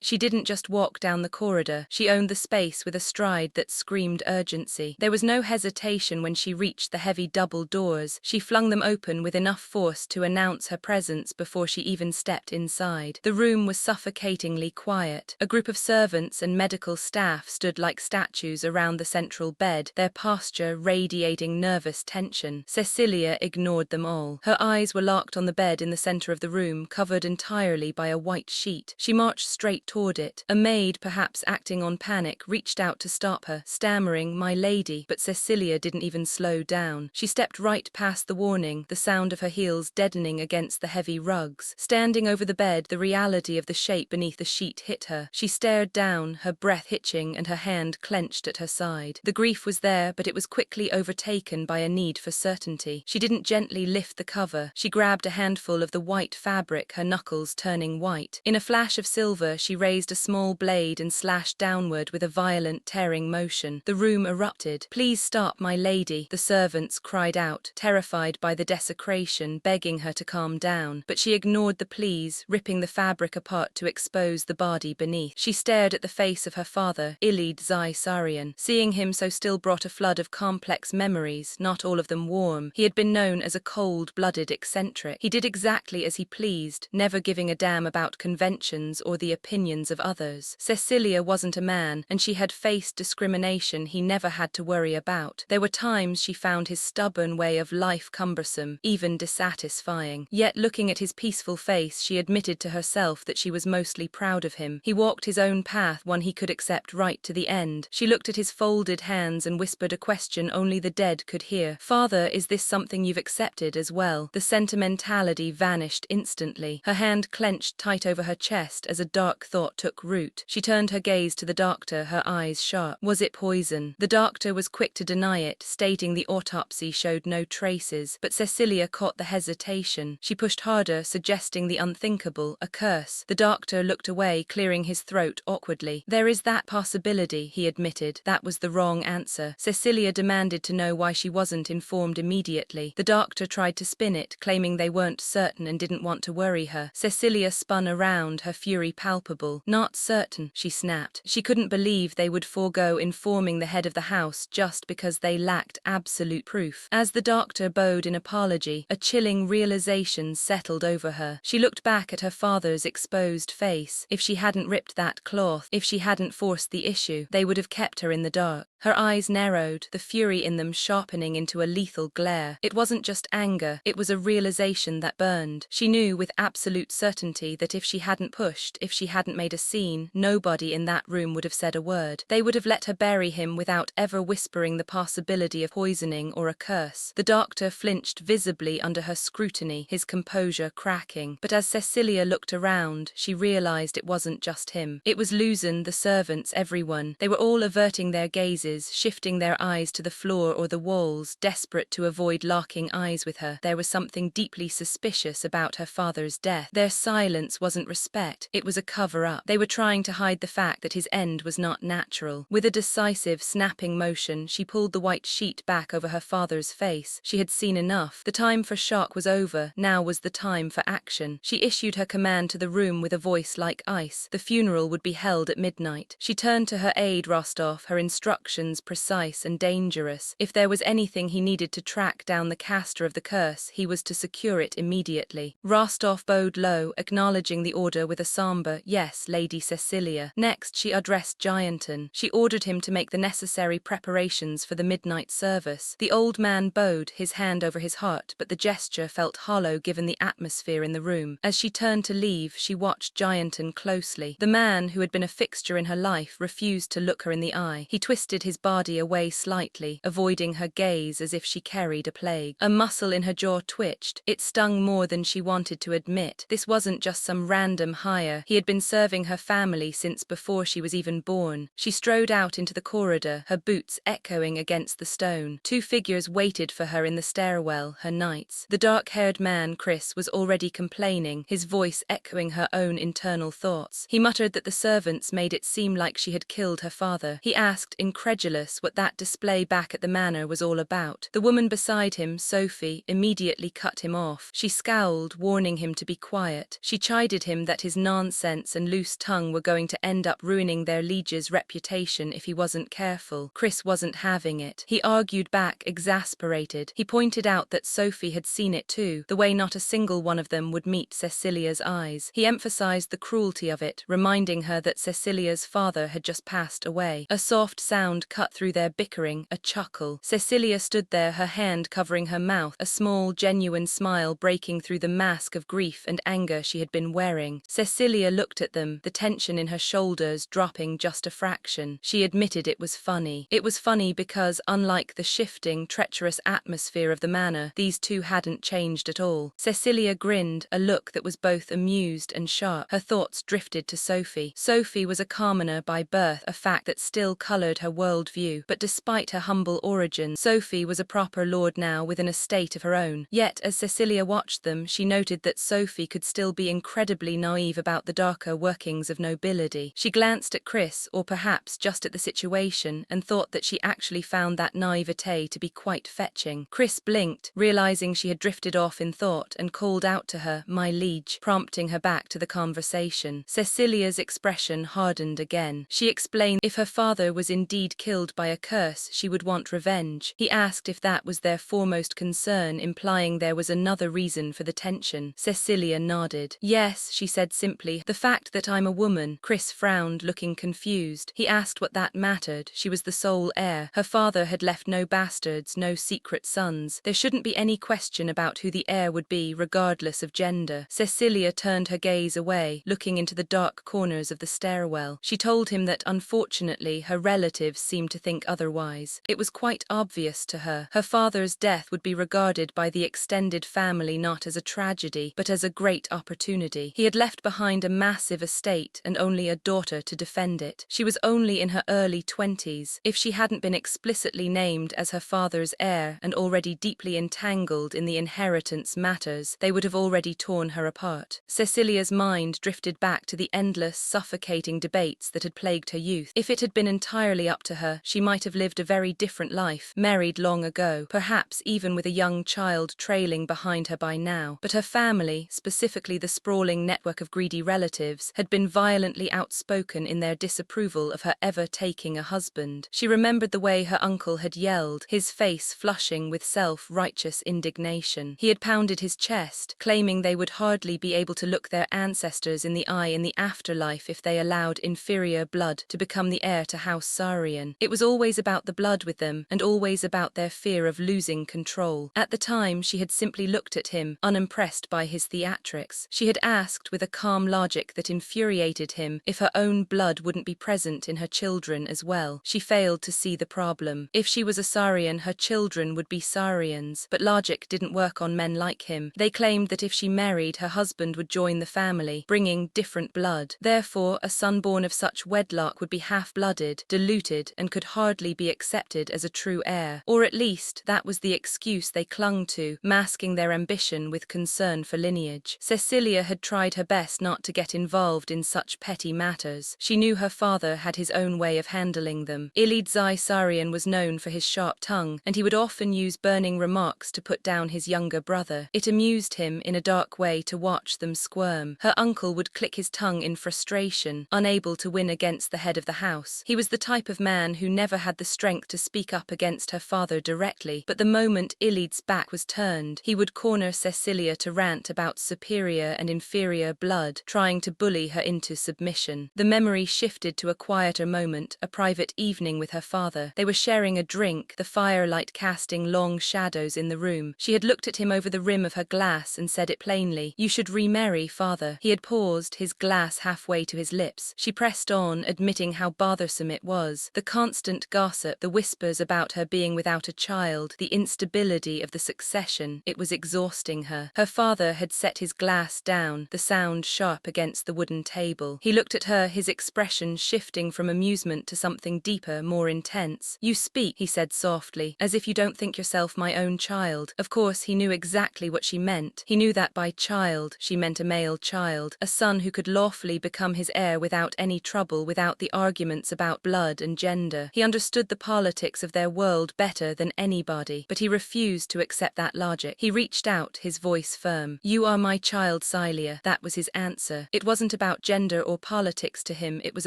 She didn't just walk down the corridor, she owned the space with a stride that screamed urgency. There was no hesitation when she reached the heavy double doors. She flung them open with enough force to announce her presence before she even stepped inside. The room was suffocatingly quiet. A group of servants and medical staff stood like statues around the central bed, their posture radiating nervous tension. Cecilia ignored them all. Her eyes were locked on the bed in the center of the room, covered entirely by a white sheet. She marched straight toward it. A maid, perhaps acting on panic, reached out to stop her, stammering, "My lady," but Cecilia didn't even slow down. She stepped right past the warning, the sound of her heels deadening against the heavy rugs. Standing over the bed, the reality of the shape beneath the sheet hit her. She stared down, her breath hitching and her hand clenched at her side. The grief was there, but it was quickly overtaken by a need for certainty. She didn't gently lift the cover. She grabbed a handful of the white fabric, her knuckles turning white. In a flash of silver, she raised a small blade and slashed downward with a violent tearing motion. The room erupted. "Please stop, my lady," the servants cried out, terrified by the desecration, begging her to calm down. But she ignored the pleas, ripping the fabric apart to expose the body beneath. She stared at the face of her father, Ilid Zaisarian. Seeing him so still brought a flood of complex memories, not all of them warm. He had been known as a cold-blooded eccentric. He did exactly as he pleased, never giving a damn about conventions or the opinions of others. Cecilia wasn't a man, and she had faced discrimination he never had to worry about. There were times she found his stubborn way of life cumbersome, even dissatisfying. Yet looking at his peaceful face, she admitted to herself that she was mostly proud of him. He walked his own path, one he could accept right to the end. She looked at his folded hands and whispered a question only the dead could hear. "Father, is this something you've accepted as well?" The sentimentality vanished instantly. Her hand clenched tight over her chest as a dark thought took root. She turned her gaze to the doctor, her eyes sharp. Was it poison? The doctor was quick to deny it, stating the autopsy showed no traces, but Cecilia caught the hesitation. She pushed harder, suggesting the unthinkable, a curse. The doctor looked away, clearing his throat awkwardly. "There is that possibility," he admitted. That was the wrong answer. Cecilia demanded to know why she wasn't informed immediately. The doctor tried to spin it, claiming they weren't certain and didn't want to worry her. Cecilia spun around, her fury palpable. "Not certain," she snapped. She couldn't believe they would forego informing the head of the house just because they lacked absolute proof. As the doctor bowed in apology, a chilling realization settled over her. She looked back at her father's exposed face. If she hadn't ripped that cloth, if she hadn't forced the issue, they would have kept her in the dark. Her eyes narrowed, the fury in them sharpening into a lethal glare. It wasn't just anger, it was a realization that burned. She knew with absolute certainty that if she hadn't pushed, if she hadn't made a scene, nobody in that room would have said a word. They would have let her bury him without ever whispering the possibility of poisoning or a curse. The doctor flinched visibly under her scrutiny, his composure cracking. But as Cecilia looked around, she realized it wasn't just him. It was Luzon, the servants, everyone. They were all averting their gazes, shifting their eyes to the floor or the walls, desperate to avoid locking eyes with her. There was something deeply suspicious about her father's death. Their silence wasn't respect, it was a cover-up. They were trying to hide the fact that his end was not natural. With a decisive, snapping motion, she pulled the white sheet back over her father's face. She had seen enough. The time for shock was over, now was the time for action. She issued her command to the room with a voice like ice. The funeral would be held at midnight. She turned to her aide Rostov, her instructions precise and dangerous. If there was anything he needed to track down the caster of the curse, he was to secure it immediately. Rostov bowed low, acknowledging the order with a somber, "Yes, Lady Cecilia." Next, she addressed Gianton. She ordered him to make the necessary preparations for the midnight service. The old man bowed, his hand over his heart, but the gesture felt hollow given the atmosphere in the room. As she turned to leave, she watched Gianton closely. The man, who had been a fixture in her life, refused to look her in the eye. He twisted his body away slightly, avoiding her gaze as if she carried a plague. A muscle in her jaw twitched. It stung more than she wanted to admit. This wasn't just some random hire. He had been serving her family since before she was even born. She strode out into the corridor, her boots echoing against the stone. Two figures waited for her in the stairwell, her knights. The dark-haired man, Chris, was already complaining, his voice echoing her own internal thoughts. He muttered that the servants made it seem like she had killed her father. He asked, incredulous, incredulous what that display back at the manor was all about. The woman beside him, Sophie, immediately cut him off. She scowled, warning him to be quiet. She chided him that his nonsense and loose tongue were going to end up ruining their liege's reputation if he wasn't careful. Chris wasn't having it. He argued back, exasperated. He pointed out that Sophie had seen it too, the way not a single one of them would meet Cecilia's eyes. He emphasized the cruelty of it, reminding her that Cecilia's father had just passed away. A soft sound cut through their bickering, a chuckle. Cecilia stood there, her hand covering her mouth, a small, genuine smile breaking through the mask of grief and anger she had been wearing. Cecilia looked at them, the tension in her shoulders dropping just a fraction. She admitted it was funny. It was funny because, unlike the shifting, treacherous atmosphere of the manor, these two hadn't changed at all. Cecilia grinned, a look that was both amused and sharp. Her thoughts drifted to Sophie. Sophie was a commoner by birth, a fact that still colored her worldview, but despite her humble origin, Sophie was a proper lord now with an estate of her own. Yet, as Cecilia watched them, she noted that Sophie could still be incredibly naive about the darker workings of nobility. She glanced at Chris, or perhaps just at the situation, and thought that she actually found that naivete to be quite fetching. Chris blinked, realizing she had drifted off in thought, and called out to her, "My liege," prompting her back to the conversation. Cecilia's expression hardened again. She explained if her father was indeed killed by a curse, she would want revenge. He asked if that was their foremost concern, implying there was another reason for the tension. Cecilia nodded. "Yes," she said simply, "the fact that I'm a woman." Chris frowned, looking confused. He asked what that mattered. She was the sole heir. Her father had left no bastards, no secret sons. There shouldn't be any question about who the heir would be, regardless of gender. Cecilia turned her gaze away, looking into the dark corners of the stairwell. She told him that, unfortunately, her relatives seemed to think otherwise. It was quite obvious to her. Her father's death would be regarded by the extended family not as a tragedy, but as a great opportunity. He had left behind a massive estate and only a daughter to defend it. She was only in her early 20s. If she hadn't been explicitly named as her father's heir and already deeply entangled in the inheritance matters, they would have already torn her apart. Cecilia's mind drifted back to the endless, suffocating debates that had plagued her youth. If it had been entirely up to her, she might have lived a very different life, married long ago, perhaps even with a young child trailing behind her by now. But her family, specifically the sprawling network of greedy relatives, had been violently outspoken in their disapproval of her ever taking a husband. She remembered the way her uncle had yelled, his face flushing with self-righteous indignation. He had pounded his chest, claiming they would hardly be able to look their ancestors in the eye in the afterlife if they allowed inferior blood to become the heir to House Sarian. It was always about the blood with them, and always about their fear of losing control. At the time, she had simply looked at him, unimpressed by his theatrics. She had asked with a calm logic that infuriated him if her own blood wouldn't be present in her children as well. She failed to see the problem. If she was a Sarian, her children would be Sarians, but logic didn't work on men like him. They claimed that if she married, her husband would join the family, bringing different blood. Therefore, a son born of such wedlock would be half-blooded, diluted, and could hardly be accepted as a true heir. Or at least, that was the excuse they clung to, masking their ambition with concern for lineage. Cecilia had tried her best not to get involved in such petty matters. She knew her father had his own way of handling them. Ilidzai Sarian was known for his sharp tongue, and he would often use burning remarks to put down his younger brother. It amused him, in a dark way, to watch them squirm. Her uncle would click his tongue in frustration, unable to win against the head of the house. He was the type of man who never had the strength to speak up against her father directly, but the moment Ilid's back was turned, he would corner Cecilia to rant about superior and inferior blood, trying to bully her into submission. The memory shifted to a quieter moment, a private evening with her father. They were sharing a drink, the firelight casting long shadows in the room. She had looked at him over the rim of her glass and said it plainly, "You should remarry, father." He had paused, his glass halfway to his lips. She pressed on, admitting how bothersome it was. The constant gossip, the whispers about her being without a child, the instability of the succession. It was exhausting her. Her father had set his glass down, the sound sharp against the wooden table. He looked at her, his expression shifting from amusement to something deeper, more intense. "You speak," he said softly, "as if you don't think yourself my own child." Of course, he knew exactly what she meant. He knew that by child, she meant a male child, a son who could lawfully become his heir without any trouble, without the arguments about blood and gender. gender. He understood the politics of their world better than anybody, but he refused to accept that logic. He reached out, his voice firm. "You are my child, Celia." That was his answer. It wasn't about gender or politics to him, it was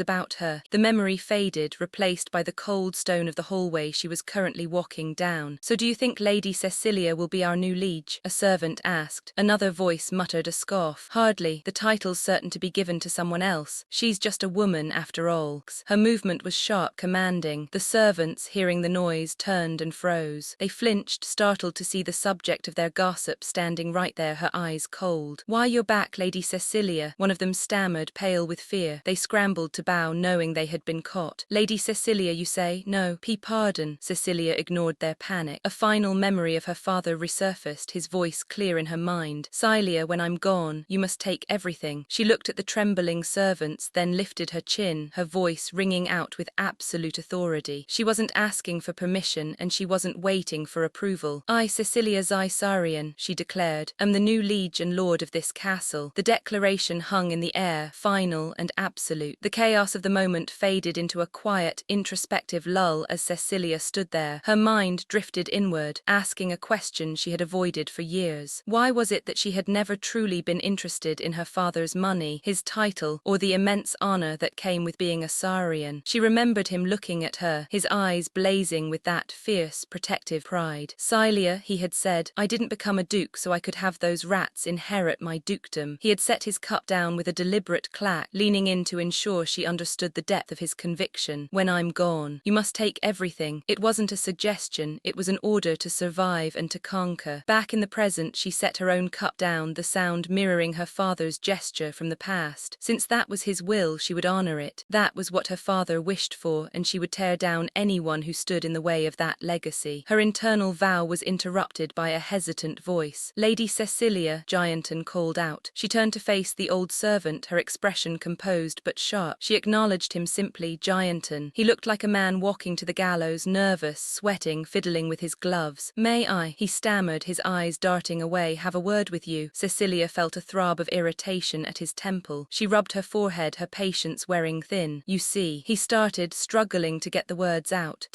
about her. The memory faded, replaced by the cold stone of the hallway she was currently walking down. "So do you think Lady Cecilia will be our new liege?" a servant asked. Another voice muttered a scoff. "Hardly. The title's certain to be given to someone else. She's just a woman after all." Her movement was sharp, commanding. The servants, hearing the noise, turned and froze. They flinched, startled to see the subject of their gossip standing right there, her eyes cold. "Why, you're back, Lady Cecilia," one of them stammered, pale with fear. They scrambled to bow, knowing they had been caught. "Lady Cecilia, you say? No, pardon." Cecilia ignored their panic. A final memory of her father resurfaced, his voice clear in her mind. "Celia, when I'm gone, you must take everything." She looked at the trembling servants, then lifted her chin, her voice ringing out with absolute authority. She wasn't asking for permission, and she wasn't waiting for approval. "I, Cecilia Zaisarian," she declared, "am the new liege and lord of this castle." The declaration hung in the air, final and absolute. The chaos of the moment faded into a quiet, introspective lull as Cecilia stood there. Her mind drifted inward, asking a question she had avoided for years. Why was it that she had never truly been interested in her father's money, his title, or the immense honor that came with being a Sarian? She remembered him looking at her, his eyes blazing with that fierce, protective pride. "Celia," he had said, "I didn't become a duke so I could have those rats inherit my dukedom." He had set his cup down with a deliberate clack, leaning in to ensure she understood the depth of his conviction. "When I'm gone, you must take everything." It wasn't a suggestion, it was an order to survive and to conquer. Back in the present, she set her own cup down, the sound mirroring her father's gesture from the past. Since that was his will, she would honor it. That was what her father wished for, and she would tear down anyone who stood in the way of that legacy. Her internal vow was interrupted by a hesitant voice. "Lady Cecilia," Gianton called out. She turned to face the old servant, her expression composed but sharp. She acknowledged him simply, "Gianton." He looked like a man walking to the gallows, nervous, sweating, fiddling with his gloves. "May I?" he stammered, his eyes darting away. "Have a word with you." Cecilia felt a throb of irritation at his temple. She rubbed her forehead, her patience wearing thin. "You see," he started, struggling to get the words out.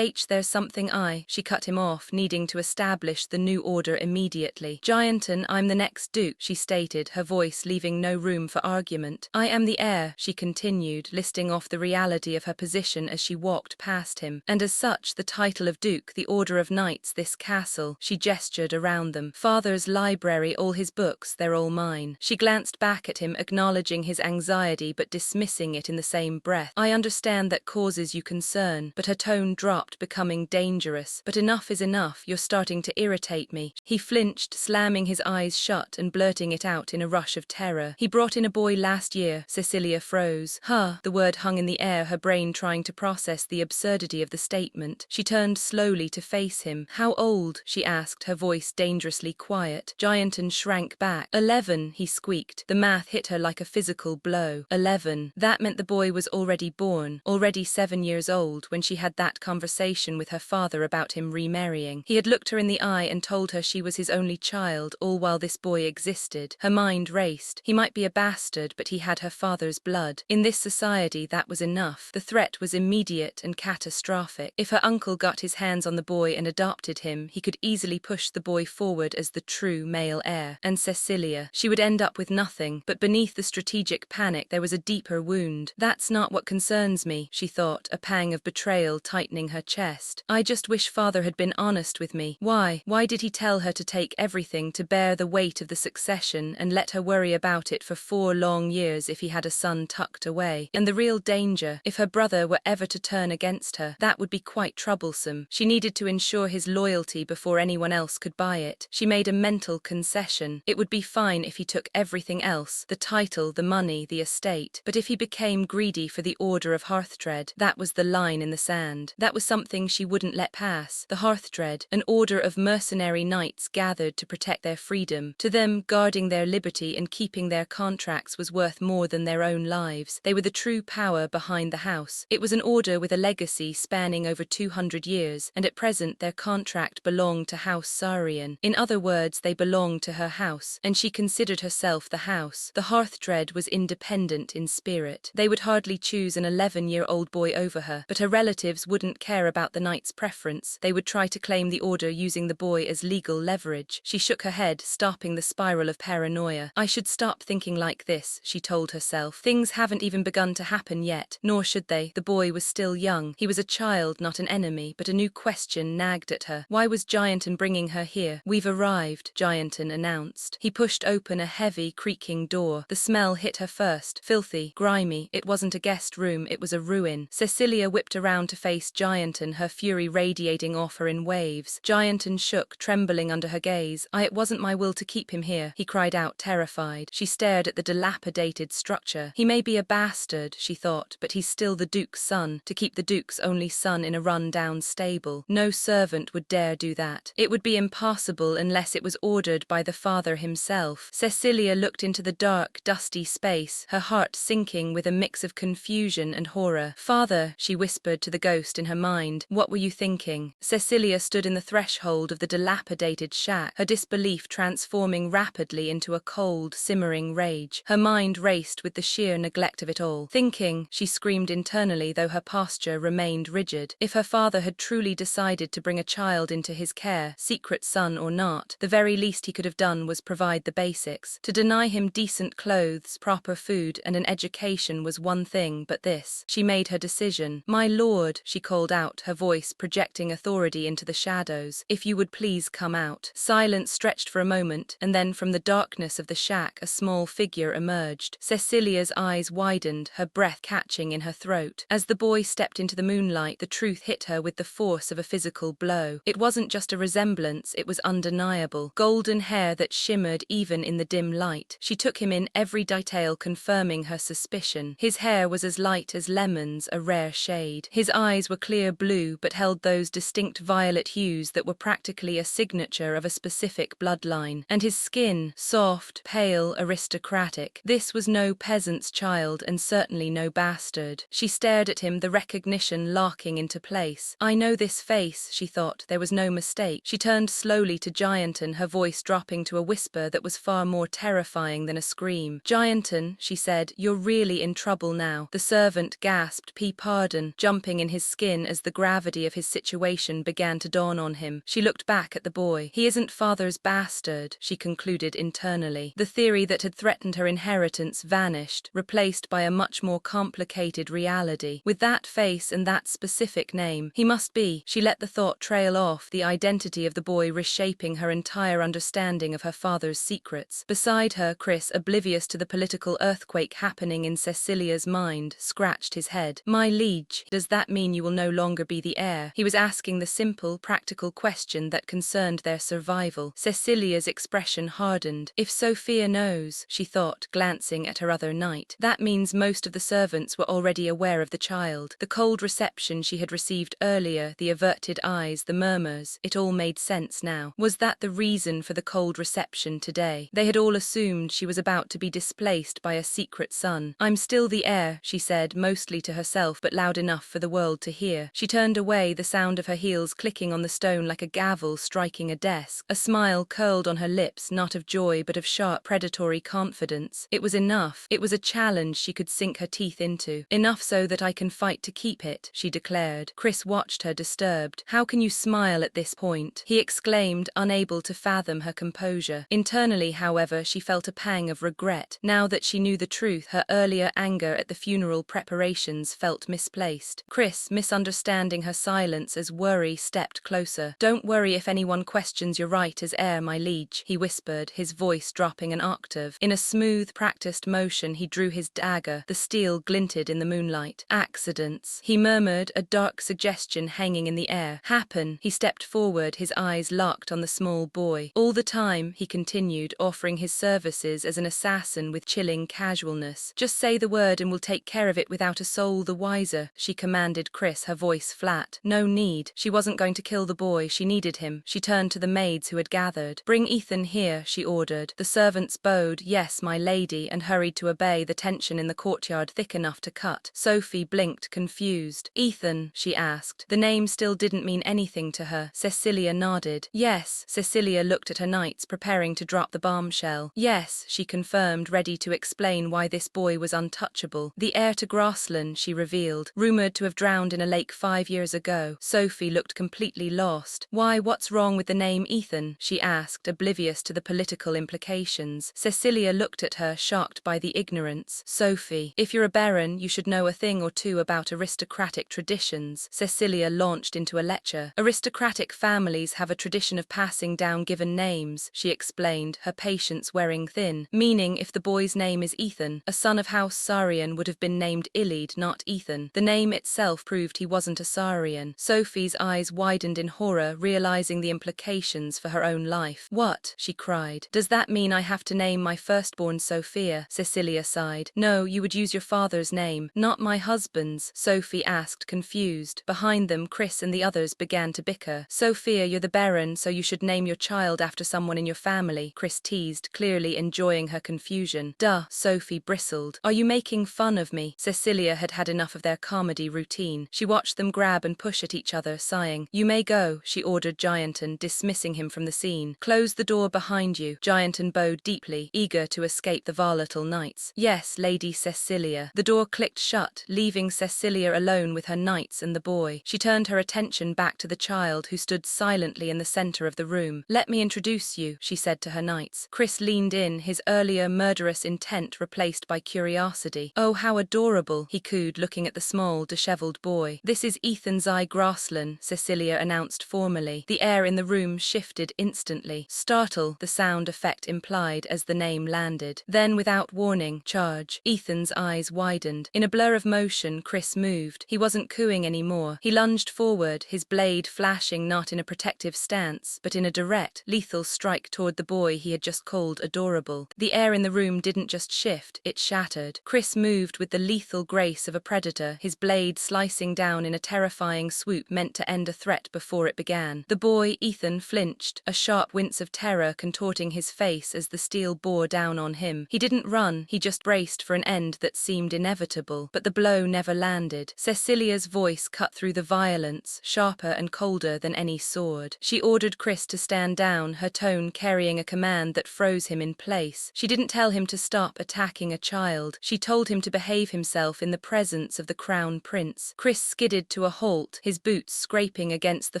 There's something She cut him off, needing to establish the new order immediately. "Gianton, I'm the next duke," she stated, her voice leaving no room for argument. "I am the heir," she continued, listing off the reality of her position as she walked past him. "And as such, the title of duke, the order of knights, this castle." She gestured around them. "Father's library, all his books, they're all mine." She glanced back at him, acknowledging his anxiety but dismissing it in the same breath. "I understand that causes you concern," but her tone dropped, becoming dangerous. "But enough is enough, you're starting to irritate me." He flinched, slamming his eyes shut and blurting it out in a rush of terror. "He brought in a boy last year." Cecilia froze. "Huh." The word hung in the air, her brain trying to process the absurdity of the statement. She turned slowly to face him. "How old?" she asked, her voice dangerously quiet. Gianton shrank back. 11, he squeaked. The math hit her like a physical blow. 11. That meant the boy was already born, already 7 years old, when she had that conversation with her father about him remarrying. He had looked her in the eye and told her she was his only child, all while this boy existed. Her mind raced. He might be a bastard, but he had her father's blood. In this society, that was enough. The threat was immediate and catastrophic. If her uncle got his hands on the boy and adopted him, he could easily push the boy forward as the true male heir. And Cecilia, she would end up with nothing, but beneath the strategic panic there was a deeper wound. "That's not what concerns me," she thought, a pang of betrayal tightening her chest. "I just wish father had been honest with me. Why did he tell her to take everything, to bear the weight of the succession, and let her worry about it for 4 long years if he had a son tucked away? And the real danger, if her brother were ever to turn against her, that would be quite troublesome. She needed to ensure his loyalty before anyone else could buy it. She made a mental concession. It would be fine if he took everything else, the title, the money, the estate. But if he became greedy for the Order of Hearthdread, that was the line in the sand. That was something she wouldn't let pass. The Hearthdread, an order of mercenary knights gathered to protect their freedom. To them, guarding their liberty and keeping their contracts was worth more than their own lives. They were the true power behind the house. It was an order with a legacy spanning over 200 years, and at present their contract belonged to House Sarian. In other words, they belonged to her house, and she considered herself the house. The Hearthdread was independent in spirit. They would hardly choose an 11-year-old boy over her, but her relatives wouldn't care about the knight's preference. They would try to claim the order using the boy as legal leverage. She shook her head, stopping the spiral of paranoia. I should stop thinking like this, she told herself. Things haven't even begun to happen yet, nor should they. The boy was still young. He was a child, not an enemy, but a new question nagged at her. Why was Gianton bringing her here? We've arrived, Gianton announced. He pushed open a heavy, creaking door. The smell hit her first, filthy, grimy. It wasn't a guest room, it was a ruin. Cecilia whipped around to face Gianton, her fury radiating off her in waves. Gianton shook, trembling under her gaze. It wasn't my will to keep him here, he cried out, terrified. She stared at the dilapidated structure. He may be a bastard, she thought, but he's still the Duke's son. To keep the Duke's only son in a run-down stable. No servant would dare do that. It would be impossible unless it was ordered by the father himself. Cecilia looked into the dark, dusty space, her heart sinking with a mix of confusion and horror. Father, she whispered to the ghost in her mind, what were you thinking? Cecilia stood in the threshold of the dilapidated shack, her disbelief transforming rapidly into a cold, simmering rage. Her mind raced with the sheer neglect of it all. Thinking, she screamed internally, though her posture remained rigid. If her father had truly decided to bring a child into his care, secret son or not, the very least he could have done was provide the basics. To deny him decent clothes, proper food, and an education was one thing, but this. She made her decision. My lord, she called out, her voice projecting authority into the shadows. If you would please come out. Silence stretched for a moment, and then from the darkness of the shack a small figure emerged. Cecilia's eyes widened, her breath catching in her throat. As the boy stepped into the moonlight, the truth hit her with the force of a physical blow. It wasn't just a resemblance, it was undeniable. Golden hair that shimmered even in the dim light. She took him in, every detail confirming her suspicion. His hair was as light as lemons, a rare shade. His eyes were clear blue but held those distinct violet hues that were practically a signature of a specific bloodline. And his skin, soft, pale, aristocratic. This was no peasant's child and certainly no bastard. She stared at him, the recognition locking into place. I know this face, she thought. There was no mistake. She turned slowly to Gianton, her voice dropping to a whisper that was far more terrifying than a scream. Gianton, she said, you're really in trouble now. The servant gasped, pardon, jumping in his skin as the gravity of his situation began to dawn on him. She looked back at the boy. He isn't father's bastard, she concluded internally. The theory that had threatened her inheritance vanished, replaced by a much more complicated reality. With that face and that specific name, he must be. She let the thought trail off, the identity of the boy reshaping her entire understanding of her father's secrets. Beside her, Chris, oblivious to the political earthquake happening in Cecilia's mind, scratched his head. My liege, does that mean you will no longer be the heir? He was asking the simple, practical question that concerned their survival. Cecilia's expression hardened. If Sophia knows, she thought, glancing at her other knight, that means most of the servants were already aware of the child. The cold reception she had received earlier, the averted eyes, the murmurs, it all made sense now. Was that the reason for the cold reception today? They had all assumed she was about to be displaced by a secret son. I'm still the heir, she said, mostly to herself but loud enough for the world to hear. She turned away, the sound of her heels clicking on the stone like a gavel striking a desk. A smile curled on her lips, not of joy but of sharp, predatory confidence. It was enough. It was a challenge she could sink her teeth into. Enough so that I can fight to keep it, she declared. Chris watched her, disturbed. How can you smile at this point? He exclaimed, unable to fathom her composure. Internally, however, she felt a pang of regret. Now that she knew the truth, her earlier anger at the funeral preparations felt misplaced. Chris, misunderstanding her silence as worry stepped closer. Don't worry if anyone questions your right as heir, my liege, he whispered, his voice dropping an octave. In a smooth, practiced motion, he drew his dagger. The steel glinted in the moonlight. Accidents, he murmured, a dark suggestion hanging in the air. Happen. He stepped forward, his eyes locked on the small boy. All the time, he continued, offering his services as an assassin with chilling casualness. Just say the word and we'll take care of it without a soul the wiser, she commanded Chris, her voice flat. No need. She wasn't going to kill the boy, she needed him. She turned to the maids who had gathered. Bring Ethan here, she ordered. The servants bowed, yes, my lady, and hurried to obey, the tension in the courtyard thick enough to cut. Sophie blinked, confused. Ethan, she asked. The name still didn't mean anything to her. Cecilia nodded. Yes. Cecilia looked at her knights, preparing to drop the bombshell. Yes, she confirmed, ready to explain why this boy was untouchable. The heir to Grassland, she revealed. rumored to have drowned in a lake 5 years ago. Sophie looked completely lost. Why, what's wrong with the name Ethan? She asked, oblivious to the political implications. Cecilia looked at her, shocked by the ignorance. Sophie, if you're a baron, you should know a thing or two about aristocratic traditions. Cecilia launched into a lecture. Aristocratic families have a tradition of passing down given names, she explained, her patience wearing thin. Meaning, if the boy's name is Ethan, a son of House Sarian would have been named Iliad, not Ethan. The name itself proved he wasn't a Sarian. Sophie's eyes widened in horror, realizing the implications for her own life. What? She cried. Does that mean I have to name my firstborn Sophia? Cecilia sighed. No, you would use your father's name, not my husband's, Sophie asked, confused. Behind them, Chris and the others began to bicker. Sophia, you're the baron, so you should name your child after someone in your family, Chris teased, clearly enjoying her confusion. Duh, Sophie bristled. Are you making fun of me? Cecilia had had enough of their comedy routine. She watched them grab and push at each other, sighing. You may go, she ordered Gianton, dismissing him from the scene. Close the door behind you. Gianton bowed deeply, eager to escape the volatile knights. Yes, Lady Cecilia. The door clicked shut, leaving Cecilia alone with her knights and the boy. She turned her attention back to the child who stood silently in the center of the room. Let me introduce you, she said to her knights. Chris leaned in, his earlier murderous intent replaced by curiosity. Oh, how adorable, he cooed, looking at the small, disheveled boy. This is Ethan Zy Grasslan, Cecilia announced formally. The air in the room shifted instantly. Startle, the sound effect implied as the name landed. Then, without warning, charge. Ethan's eyes widened. In a blur of motion, Chris moved. He wasn't cooing anymore. He lunged forward, his blade flashing not in a protective stance, but in a direct, lethal strike toward the boy he had just called adorable. The air in the room didn't just shift, it shattered. Chris moved with the lethal grace of a predator, his blade slicing down in a terrifying swoop meant to end a threat before it began. The boy, Ethan, flinched, a sharp wince of terror contorting his face as the steel bore down on him. He didn't run, he just braced for an end that seemed inevitable, but the blow never landed. Cecilia's voice cut through the violence, sharper and colder than any sword. She ordered Chris to stand down, her tone carrying a command that froze him in place. She didn't tell him to stop attacking a child. She told him to behave himself in the presence of the crown prince. Chris skidded to a halt, his boots scraping against the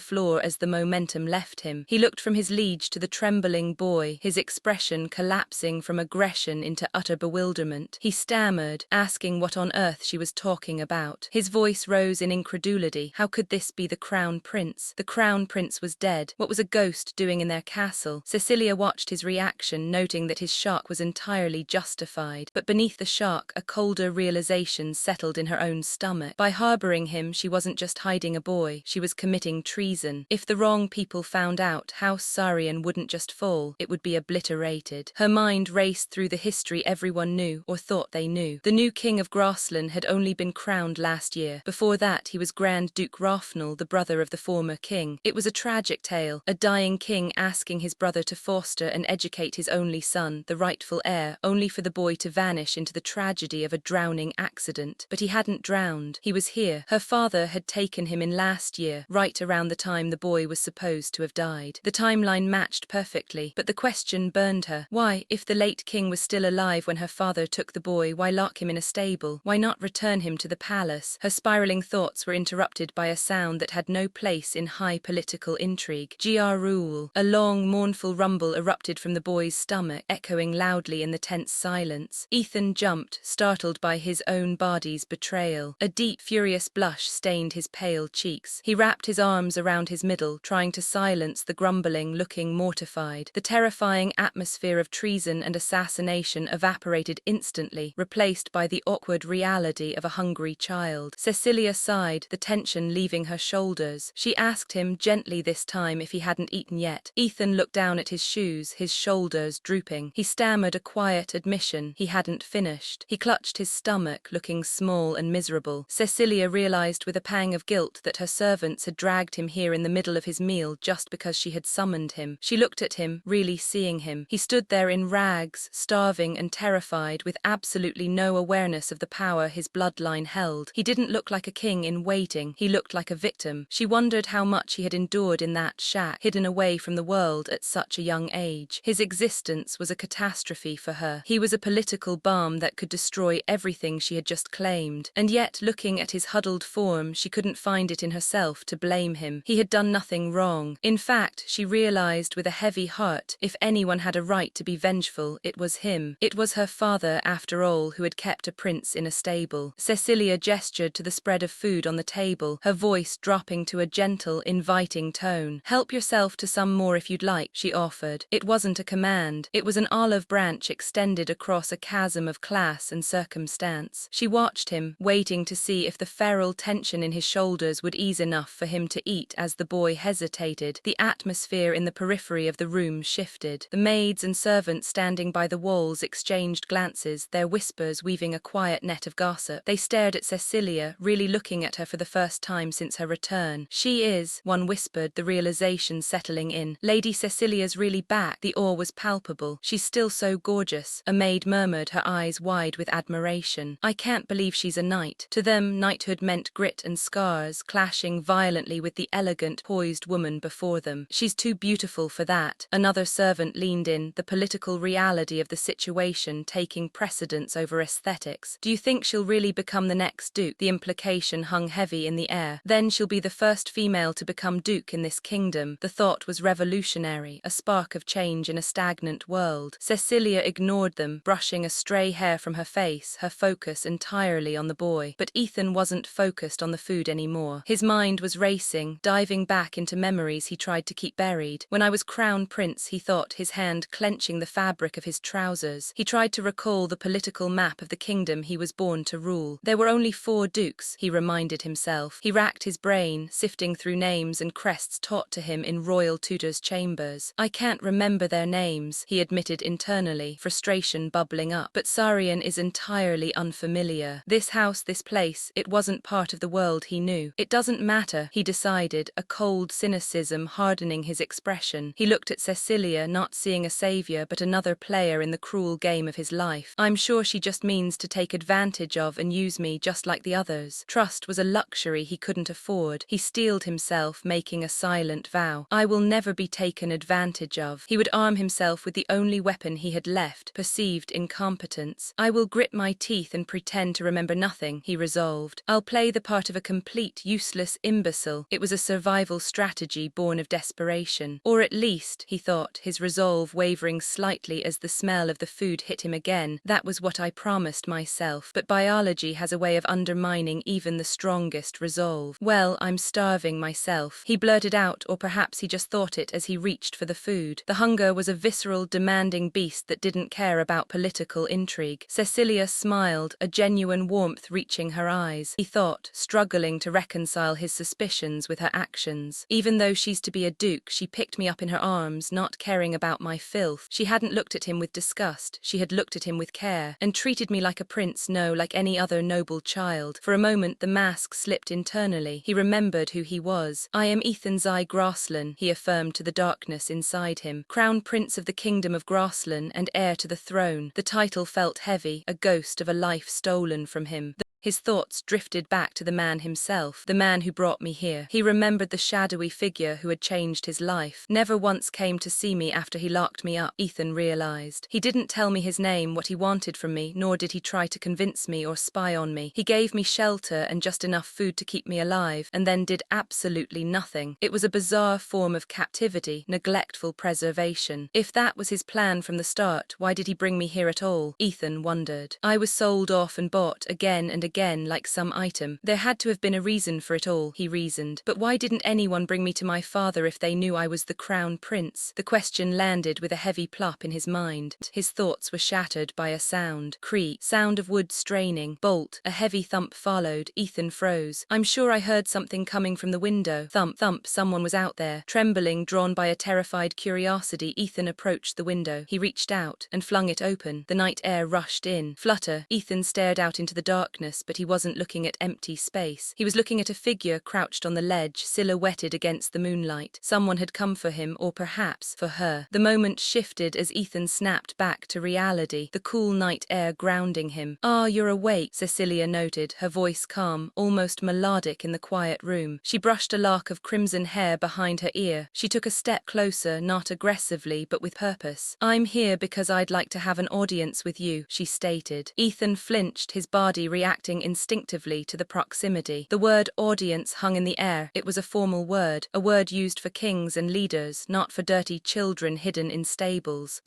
floor as the momentum left him. He looked from his liege to the trembling boy, his expression collapsing from aggression into utter bewilderment. He stammered, asking what on earth she was talking about. His voice rose in incredulity. How could this be the crown prince? The crown prince was dead. What was a ghost doing in their castle? Cecilia watched his reaction, noting that his shock was entirely justified. But beneath the shock, a colder realization settled in her own stomach. By harboring him, she wasn't just hiding a boy, she was committing treason. If the wrong people found out, House Sarian wouldn't just fall, it would be obliterated. Her mind raced through the history everyone knew, or thought they knew. The new king of Grassland had only been crowned last year. Before that, he was Grand Duke Rafnal, the brother of the former king. It was a tragic tale, a dying king asking his brother to foster and educate his only son, the rightful heir, only for the boy to vanish into the tragedy of a drowning accident. But he hadn't drowned. He was here. Her father had taken him in last year, right around the time the boy was supposed to have died. The timeline matched perfectly, but the question burned her. Why, if the late king was still alive when her father took the boy, why lock him in a stable? Why not return him to the palace? Her spiraling thoughts were interrupted by a sound that had no place in high political intrigue. Rule. A long, mournful rumble erupted from the boy's stomach, echoing loudly in the tense silence. Ethan jumped, startled by his own body's betrayal. A deep, furious blush stained his pale cheeks. He wrapped his arms around his middle, trying to silence the grumbling, looking mortified. The terrifying atmosphere of treason and assassination evaporated instantly, replaced by the awkward reality of a hungry child. Cecilia sighed, the tension leaving her shoulders. She asked him gently this time if he hadn't eaten yet. Ethan looked down at his shoes, his shoulders drooping. He stammered a quiet admission. He hadn't finished. He clutched his stomach, looking small and miserable. Cecilia realized with a pang of guilt that her servants had dragged him here in the middle of his meal just because she had summoned him. She looked at him, really seeing him. He stood there in rags, starving and terrified, with absolutely no awareness of the power his bloodline held. He didn't look like a king in waiting. He looked like a victim. She wondered how much he had endured in that shack, hidden away from the world at such a young age. His existence was a catastrophe for her. He was a political balm that could destroy everything she had just claimed. And yet, looking at his huddled form, she couldn't find it in herself to blame him. He had done nothing wrong. In fact, she realized with a heavy heart, if anyone had a right to be vengeful, it was him. It was her father, after all, who had kept a prince in a stable. Cecilia gestured to the spread of food on the table, her voice dropping to a gentle, inviting tone. "Help yourself to some more if you'd like," she offered. It wasn't a command. It was an olive branch extended across a chasm of class and circumstance. She watched him, waiting to see if the feral tension in his shoulders would ease enough for him to eat. As the boy hesitated, the atmosphere in the periphery of the room shifted. The maids and servants standing by the walls exchanged glances, their whispers weaving a quiet net of gossip. They stared at Cecilia, really looking at her for the first time since her return. "She is," one whispered, the realization settling in. "Lady Cecilia's really back." The awe was palpable. "She's still so gorgeous," a maid murmured, her eyes wide with admiration. "I can't believe she's a knight." To them, knighthood meant grit and scars, clashing violently with the elegant, poised woman before them. "She's too beautiful for that." Another servant leaned in, the political reality of the situation taking precedence over aesthetics. "Do you think she'll really become the next duke?" The implication hung heavy in the air. "Then she'll be the first female to become duke in this kingdom." The thought was revolutionary, a spark of change in a stagnant world. Cecilia ignored them, brushing a stray hair from her face, her focus entirely on the boy. But Ethan wasn't focused on the food anymore. His mind was racing, diving back into memories he tried to keep buried. "When I was crown prince," he thought, his hand clenching the fabric of his trousers. He tried to recall the political map of the kingdom he was born to rule. There were only 4 dukes, he reminded himself. He racked his brain, sifting through names and crests taught to him in royal tutors' chambers. "I can't remember their names," he admitted internally, frustration bubbling up. "But Sarian is entirely unfamiliar. This house, this place, it wasn't part of the world he knew." "It doesn't matter," he decided, a cold cynicism hardening his expression. He looked at Cecilia, not seeing a savior but another player in the cruel game of his life. "I'm sure she just means to take advantage of and use me just like the others." Trust was a luxury he couldn't afford. He steeled himself, making a silent vow. "I will never be taken advantage of." He would arm himself with the only weapon he had left, perceived incompetence. "I will grit my teeth and pretend to remember nothing," he resolved. "I'll play the part of a complete, useless imbecile." It was a survival strategy born of desperation. Or at least, he thought, his resolve wavering slightly as the smell of the food hit him again, "that was what I promised myself." But biology has a way of undermining even the strongest resolve. "Well, I'm starving myself," he blurted out, or perhaps he just thought it as he reached for the food. The hunger was a visceral, demanding beast that didn't care about political intrigue. Cecilia smiled, a genuine warmth reaching her eyes. He thought, struggling to reconcile his suspicions with her actions. "Even though she's to be a duke, she picked me up in her arms, not caring about my filth." She hadn't looked at him with disgust, she had looked at him with care, "and treated me like a prince, no, like any other noble child." For a moment the mask slipped internally. He remembered who he was. "I am Ethan Zai Grasslan," he affirmed to the darkness inside him. "Crown Prince of the Kingdom of Grasslan and heir to the throne." The title felt heavy, a ghost of a life stolen from him. His thoughts drifted back to the man himself, the man who brought me here. He remembered the shadowy figure who had changed his life. "Never once came to see me after he locked me up," Ethan realized. "He didn't tell me his name, what he wanted from me, nor did he try to convince me or spy on me. He gave me shelter and just enough food to keep me alive, and then did absolutely nothing." It was a bizarre form of captivity, neglectful preservation. If that was his plan from the start, why did he bring me here at all? Ethan wondered. "I was sold off and bought again and again like some item. There had to have been a reason for it all," he reasoned. "But why didn't anyone bring me to my father if they knew I was the crown prince?" The question landed with a heavy plop in his mind. His thoughts were shattered by a sound. Creak, sound of wood straining, bolt, a heavy thump followed. Ethan froze. "I'm sure I heard something coming from the window." Thump, thump, someone was out there. Trembling, drawn by a terrified curiosity, Ethan approached the window. He reached out and flung it open. The night air rushed in. Flutter. Ethan stared out into the darkness, but he wasn't looking at empty space. He was looking at a figure crouched on the ledge, silhouetted against the moonlight. Someone had come for him, or perhaps for her. The moment shifted as Ethan snapped back to reality, the cool night air grounding him. "Ah, you're awake," Cecilia noted, her voice calm, almost melodic in the quiet room. She brushed a lock of crimson hair behind her ear. She took a step closer, not aggressively, but with purpose. "I'm here because I'd like to have an audience with you," she stated. Ethan flinched, his body reacting reacting instinctively to the proximity. The word audience hung in the air. It was a formal word, a word used for kings and leaders, not for dirty children hidden in stables.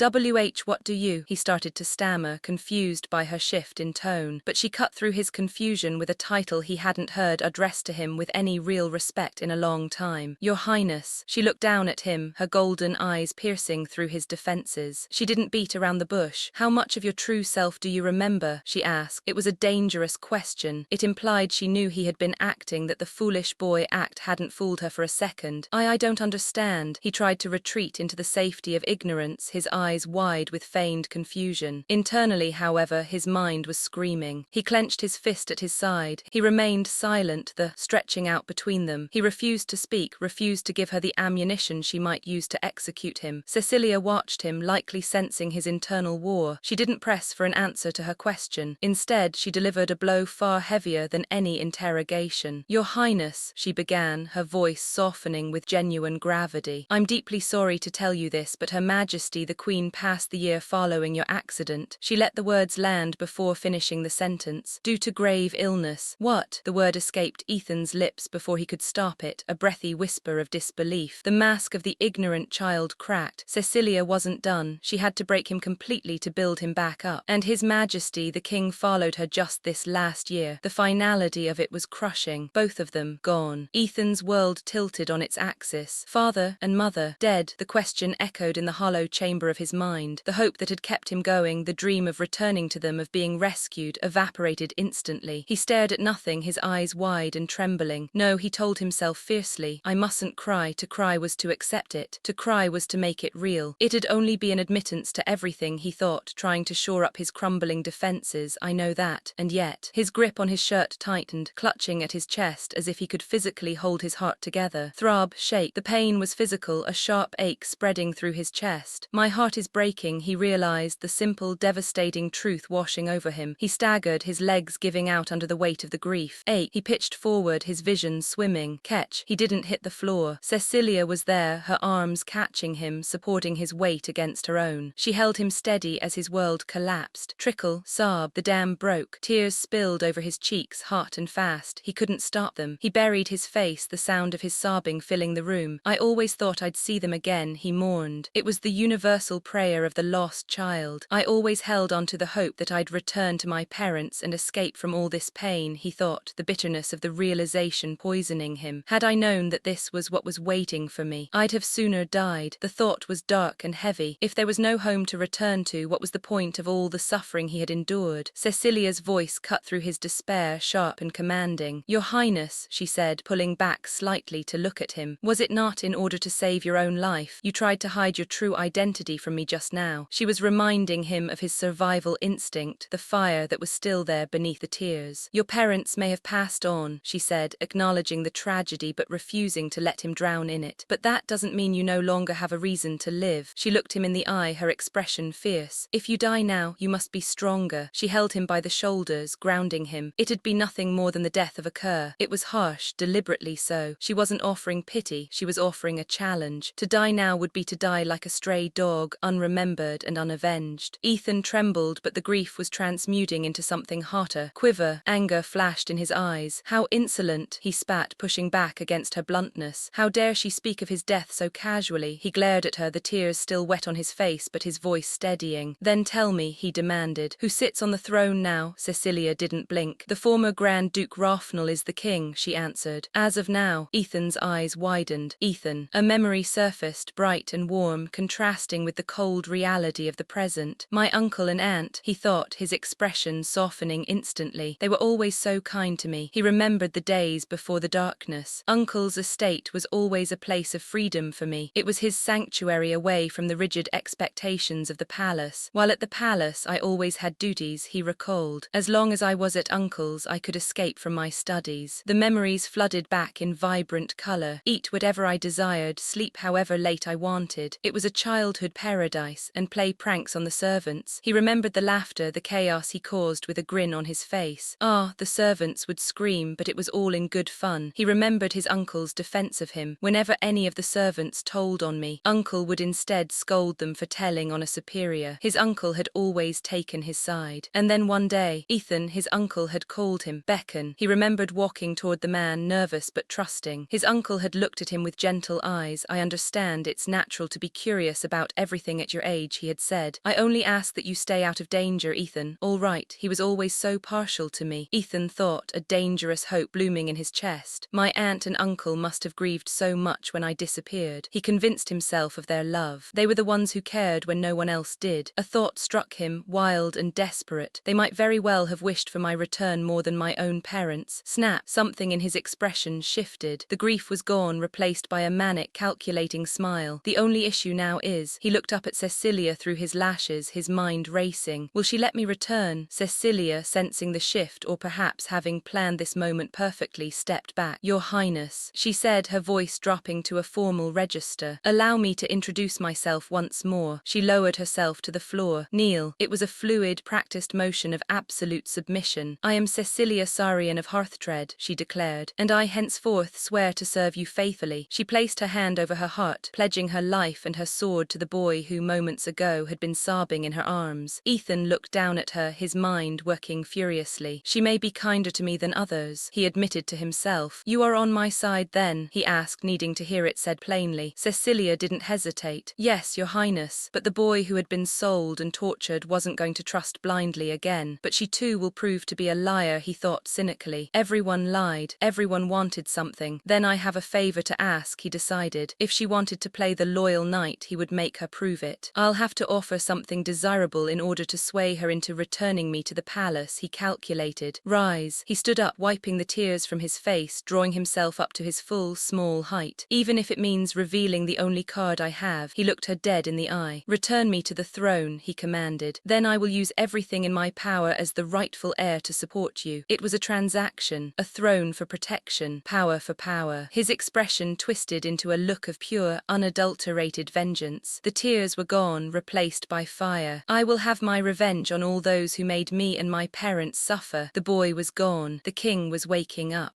What do you? He started to stammer, confused by her shift in tone, but she cut through his confusion with a title he hadn't heard addressed to him with any real respect in a long time. Your Highness. She looked down at him, her golden eyes piercing through his defenses. She didn't beat around the bush. How much of your true self do you remember? She asked. It was a dangerous question. It implied she knew he had been acting, that the foolish boy act hadn't fooled her for a second. I don't understand. He tried to retreat into the safety of ignorance, his eyes wide with feigned confusion. Internally, however, his mind was screaming. He clenched his fist at his side. He remained silent, the stretching out between them. He refused to speak, refused to give her the ammunition she might use to execute him. Cecilia watched him, likely sensing his internal war. She didn't press for an answer to her question. Instead, she delivered a blow far heavier than any interrogation. Your Highness, she began, her voice softening with genuine gravity. I'm deeply sorry to tell you this, but Her Majesty the Queen passed the year following your accident. She let the words land before finishing the sentence. Due to grave illness. What? The word escaped Ethan's lips before he could stop it, a breathy whisper of disbelief. The mask of the ignorant child cracked. Cecilia wasn't done. She had to break him completely to build him back up. And His Majesty the King followed her just this last year. The finality of it was crushing. Both of them gone. Ethan's world tilted on its axis. Father and mother dead. The question echoed in the hollow chamber of his mind. The hope that had kept him going, the dream of returning to them, of being rescued, evaporated instantly. He stared at nothing, his eyes wide and trembling. No, he told himself fiercely, I mustn't cry. To cry was to accept it. To cry was to make it real. It'd only be an admittance to everything, he thought, trying to shore up his crumbling defenses. I know that. And yet, his grip on his shirt tightened, clutching at his chest as if he could physically hold his heart together. Throb, shake. The pain was physical, a sharp ache spreading through his chest. My heart is breaking, he realized, the simple, devastating truth washing over him. He staggered, his legs giving out under the weight of the grief. Ache. He pitched forward, his vision swimming. Catch. He didn't hit the floor. Cecilia was there, her arms catching him, supporting his weight against her own. She held him steady as his world collapsed. Trickle, sob, the dam broke. Tears spilled over his cheeks, hot and fast. He couldn't stop them. He buried his face, the sound of his sobbing filling the room. I always thought I'd see them again, he mourned. It was the universal prayer of the lost child. I always held on to the hope that I'd return to my parents and escape from all this pain, he thought, the bitterness of the realization poisoning him. Had I known that this was what was waiting for me, I'd have sooner died. The thought was dark and heavy. If there was no home to return to, what was the point of all the suffering he had endured? Cecilia's voice cut through his despair, sharp and commanding. Your Highness, she said, pulling back slightly to look at him. Was it not in order to save your own life? You tried to hide your true identity from me just now. She was reminding him of his survival instinct, the fire that was still there beneath the tears. Your parents may have passed on, she said, acknowledging the tragedy but refusing to let him drown in it. But that doesn't mean you no longer have a reason to live. She looked him in the eye, her expression fierce. If you die now, you must be stronger. She held him by the shoulders, grounding him. It'd be nothing more than the death of a cur. It was harsh, deliberately so. She wasn't offering pity, she was offering a challenge. To die now would be to die like a stray dog, unremembered and unavenged. Ethan trembled, but the grief was transmuting into something hotter. Quiver, anger flashed in his eyes. How insolent, he spat, pushing back against her bluntness. How dare she speak of his death so casually? He glared at her, the tears still wet on his face, but his voice steadying. Then tell me, he demanded, who sits on the throne now? Cecilia didn't blink. The former Grand Duke Rafnal is the king, she answered. As of now. Ethan's eyes widened. Ethan. A memory surfaced, bright and warm, contrasting with the cold reality of the present. My uncle and aunt, he thought, his expression softening instantly. They were always so kind to me. He remembered the days before the darkness. Uncle's estate was always a place of freedom for me. It was his sanctuary away from the rigid expectations of the palace. While at the palace, I always had duties, he recalled. As long as I was at uncle's, I could escape from my studies. The memories flooded back in vibrant color. Eat whatever I desired, sleep however late I wanted. It was a childhood paradise, and play pranks on the servants. He remembered the laughter, the chaos he caused with a grin on his face. Ah, the servants would scream, but it was all in good fun. He remembered his uncle's defense of him. Whenever any of the servants told on me, uncle would instead scold them for telling on a superior. His uncle had always taken his side. And then one day, Ethan, his uncle had called him. Beckon. He remembered walking toward the man, nervous but trusting. His uncle had looked at him with gentle eyes. I understand it's natural to be curious about everything at your age, he had said. I only ask that you stay out of danger, Ethan. All right, he was always so partial to me. Ethan thought, a dangerous hope blooming in his chest. My aunt and uncle must have grieved so much when I disappeared. He convinced himself of their love. They were the ones who cared when no one else did. A thought struck him, wild and desperate. They might very well have wished for my return more than my own parents. Snap! Something in his expression shifted. The grief was gone, replaced by a manic, calculating smile. The only issue now is, he looked up at Cecilia through his lashes, his mind racing. Will she let me return? Cecilia, sensing the shift, or perhaps having planned this moment perfectly, stepped back. Your Highness, she said, her voice dropping to a formal register. Allow me to introduce myself once more. She lowered herself to the floor. Kneel. It was a fluid, practiced motion of absolute submission. I am Cecilia Sarian of Hearthtread, she declared, and I henceforth swear to serve you faithfully. She placed her hand over her heart, pledging her life and her sword to the boy who moments ago had been sobbing in her arms. Ethan looked down at her, his mind working furiously. She may be kinder to me than others, he admitted to himself. You are on my side then? He asked, needing to hear it said plainly. Cecilia didn't hesitate. Yes, Your Highness, but the boy who had been sold and tortured wasn't going to trust blindly again. But she too will prove to be a liar, he thought cynically. Everyone lied. Everyone wanted something. Then I have a favor to ask, he decided. If she wanted to play the loyal knight, he would make her prove it. I'll have to offer something desirable in order to sway her into returning me to the palace, he calculated. Rise. He stood up, wiping the tears from his face, drawing himself up to his full, small height. Even if it means revealing the only card I have, he looked her dead in the eye. Return me to the throne, he commanded. Then I will use everything in my power as the rightful heir to support you. It was a transaction, a throne for protection, power for power. His expression twisted into a look of pure, unadulterated vengeance. The tears were gone, replaced by fire. I will have my revenge on all those who made me and my parents suffer. The boy was gone. The king was waking up.